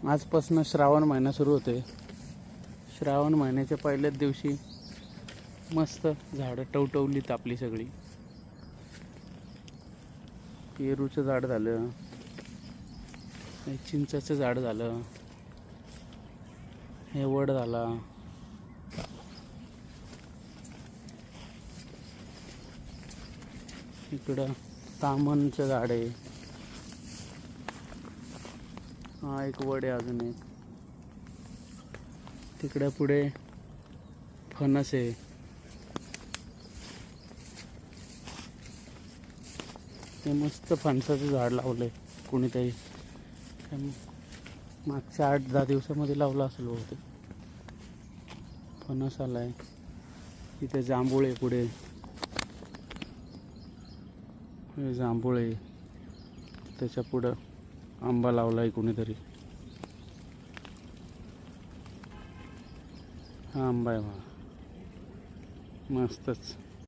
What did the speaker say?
आजपासून श्रावण महिना सुरू होते. श्रावण महिन्याच्या पहिल्याच दिवशी मस्त झाडं टवटवलीत आपली सगळी. पेरूचं झाड झालं, चिंचाचं झाड झालं, हे वड झाला, इकडं तामणचं झाड आहे, हा एक वड आहे, अजून एक तिकडे पुढे फणस आहे. ते मस्त फणसाचं झाड लावलंय कोणीतरी, मागच्या 8-10 दिवसामध्ये लावलं असेल बहुतेक. फणस आलाय. इथे जांभूळ आहे, पुढे जांभूळ आहे, त्याच्या पुढं आंबा लावलाय कोणीतरी. हा आंबा आहे, मस्तच.